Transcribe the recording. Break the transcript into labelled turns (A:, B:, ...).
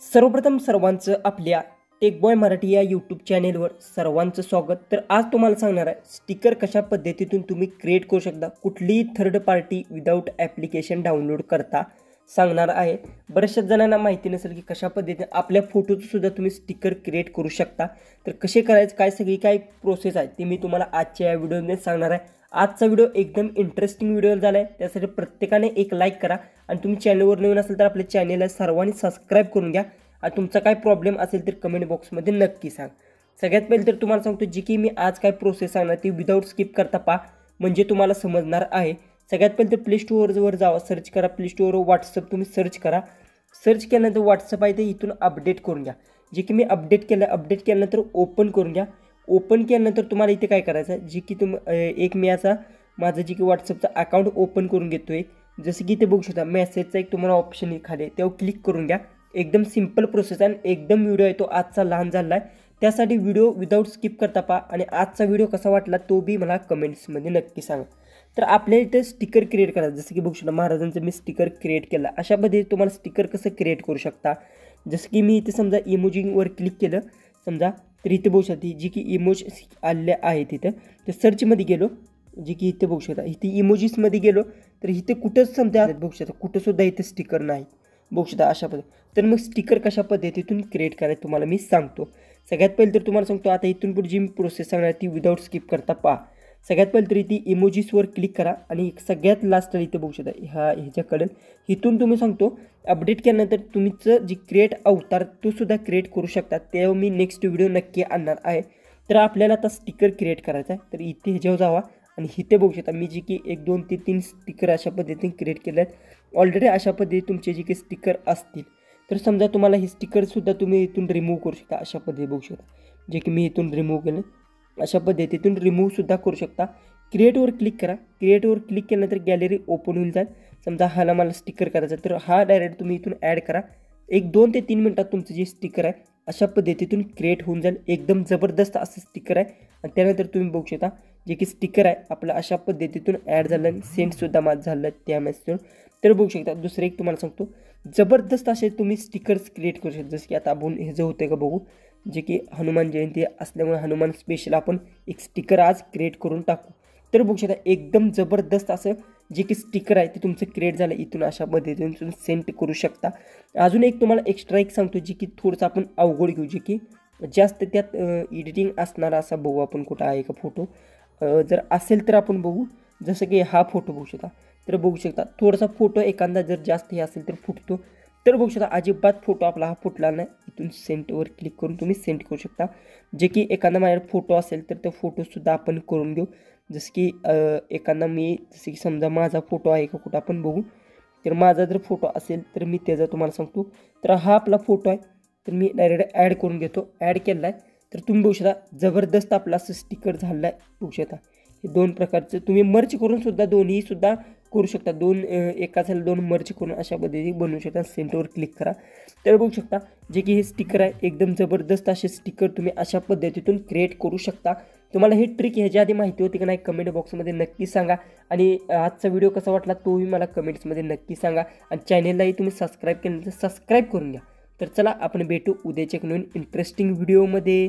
A: सर्वप्रथम सर्वांचं आपल्या टेक बॉय मराठी या यूट्यूब चॅनेलवर सर्वांचं स्वागत। तर आज तुम्हाला सांगणार आहे स्टिकर कशा पद्धतीतून तुम्ही क्रिएट करू शकता, कुठलीही third party without application download करता सांगणार आहे। बऱ्याचशा जणांना माहिती नसेल की कशा पद्धतीने आपल्या फोटोचं सुद्धा तुम्ही स्टिकर क्रिएट करू शकता। तर कसे करायचं, काय सगळी काय प्रोसेस आहे ती मी तुम्हाला आजच्या या व्हिडिओमध्ये सांगणार आहे। आजचा व्हिडिओ एकदम इंटरेस्टिंग व्हिडिओ झाला आहे, त्यासाठी प्रत्येकाने एक लाईक करा आणि तुम्ही चॅनलवर नवीन असेल तर आपल्या चॅनलला सर्वांनी सबस्क्राईब करून घ्या आणि तुमचा काय प्रॉब्लेम असेल तर कमेंट बॉक्समध्ये नक्की सांग। सगळ्यात पहिले तर तुम्हाला सांगतो जी की मी आज काय प्रोसेस सांगणार ती विदाउट स्किप करता पहा, म्हणजे तुम्हाला समजणार आहे। सगळ्यात पहिले तर प्ले स्टोअरवर जावा, सर्च करा प्ले स्टोअरवर व्हॉट्सअप तुम्ही सर्च करा। सर्च केल्यानंतर व्हॉट्सअप आहे ते इथून अपडेट करून घ्या। जे की मी अपडेट केल्यानंतर ओपन करून घ्या। ओपन केल्यानंतर तुम्हाला इथे काय करायचं आहे, जी की एक मी याचा माझं जी की व्हॉट्सअपचा अकाउंट ओपन करून घेतोय। जसं की इथे बघू शकता मेसेजचा एक तुम्हाला ऑप्शन खाली त्यावर क्लिक करून घ्या। एकदम सिंपल प्रोसेस आहे, एकदम व्हिडिओ आहे तो आजचा लहान झाला आहे, त्यासाठी व्हिडिओ विदाउट स्किप करता पहा आणि आजचा व्हिडिओ कसा वाटला तो बी मला कमेंट्समध्ये नक्की सांगा। तर आपल्या इथे स्टिकर क्रिएट करायचं, जसं की बघू शकता महाराजांचं मी स्टिकर क्रिएट केला। अशा पद्धतीने तुम्हाला स्टिकर कसं क्रिएट करू शकता, जसं की मी इथे समजा इमोजीवर क्लिक केलं समजा, तर इथे बघू शकता जी की इमोज आले आहेत तिथं, तर सर्चमध्ये गेलो जी की इथे बघू शकता इथे इमोजीसमध्ये गेलो तर इथे कुठंच समजा बघू शकता कुठंसुद्धा इथे स्टिकर नाही बघू शकता अशा पद्धती। तर मग स्टिकर कशा पद्धतीतून क्रिएट करायचं तुम्हाला मी सांगतो। सगळ्यात पहिले तर तुम्हाला सांगतो आता इथून पुढे जी प्रोसेस सांगणार ती विदाउट स्किप करता पहा। सगळ्यात पहिले तर इथे इमोजीसवर क्लिक करा आणि सगळ्यात लास्टला इथे बघू शकता ह्याच्याकडे इथून तुम्ही सांगतो अपडेट केल्यानंतर तुमचं जी क्रिएट अवतार तो सुद्धा क्रिएट करू शकता, तेव्हा मी नेक्स्ट व्हिडिओ नक्की आणणार आहे। तर आपल्याला आता स्टिकर क्रिएट करायचा आहे, तर इथे ह्याच्यावर जावा आणि इथे बघू शकता मी जी की 1 2 3 स्टिकर अशा पद्धतीने क्रिएट केले आहेत। ऑलरेडी अशा पद्धतीने तुमचे जे की स्टिकर असतील, तर समजा तुम्हाला हे स्टिकरसुद्धा तुम्ही इथून रिमूव्ह करू शकता अशा पद्धतीने बघू शकता, जे की मी इथून रिमूव्ह केलं अशा पद्धतीतून रिमूव्हसुद्धा करू शकता। क्रिएटवर क्लिक करा, क्रिएटवर क्लिक केल्यानंतर गॅलरी ओपन होईल जाईल। समजा हाला मला स्टिकर करायचा तर हा डायरेक्ट तुम्ही इथून ॲड करा। 1 2 ते 3 मिनटात तुमचं जे स्टिकर आहे अशा पद्धतीतून क्रिएट होऊन जाईल। एकदम जबरदस्त असं स्टिकर आहे आणि त्यानंतर तुम्ही बघू शकता जे की स्टिकर आहे आपलं अशा पद्धतीतून ॲड झालं आणि सेंडसुद्धा माझं झालं त्या मेसेजवर। तर बघू शकता दुसरं एक तुम्हाला सांगतो जबरदस्त असे तुम्ही स्टिकर्स क्रिएट करू शकता। जसं की आता आपण हे जे होतं का बघू, जे की हनुमान जयंती असल्यामुळे हनुमान स्पेशल आपण एक स्टिकर आज क्रिएट करून टाकू। तर बघू शकता एकदम जबरदस्त असं जे की स्टिकर आहे ते तुमचं क्रिएट झालं, इथून अशा पद्धतीने तुम्ही सेंड करू शकता। अजून एक तुम्हाला एक्स्ट्रा एक सांगतो जे की थोडंसं आपण अवघड घेऊ, जे की जास्त त्यात एडिटिंग असणारा असा बघू आपण कुठं आहे का फोटो, जर असेल तर आपण बघू। जसं की हा फोटो बघू शकता, तर बघू शकता थोडासा फोटो एखादा जर जास्त हे असेल तर फुटतो। तर बघू शकता अजिबात फोटो आपला हा फुटला नाही, इथून सेंटवर क्लिक करून तुम्ही सेंड करू शकता। जे की एखादा माझ्याकडे फोटो असेल तर तो फोटोसुद्धा आपण करून घेऊ। जसं की एखादा मी जसं की समजा माझा फोटो आहे का कुठं आपण बघू, तर माझा जर फोटो असेल तर मी त्याचा तुम्हाला सांगतो, तर हा आपला फोटो आहे तर मी डायरेक्ट ॲड करून घेतो। ॲड केला आहे तर तुम्ही बघू शकता जबरदस्त आपला असं स्टिकर झालं आहे बघू शकता। हे 2 प्रकारचं तुम्ही मर्च करून सुद्धा दोन्हीसुद्धा करू शकता, एका झालं 2 मर्च करून अशा पद्धतीने बनवू शकता। सेंटरवर क्लिक करा तर बघू शकता जे की हे स्टिकर आहे एकदम जबरदस्त असे स्टिकर तुम्ही अशा पद्धतीतून क्रिएट करू शकता। तुम्हाला ही ट्रिक ह्याच्या आधी माहिती होती का नाही कमेंट बॉक्समध्ये नक्की सांगा आणि आजचा व्हिडिओ कसा वाटला तोही मला कमेंट्समध्ये नक्की सांगा आणि चॅनेललाही तुम्ही सबस्क्राईब केलं तर सबस्क्राईब करून घ्या। तर चला आपण भेटू उद्याच्या एक नवीन इंटरेस्टिंग व्हिडिओमध्ये।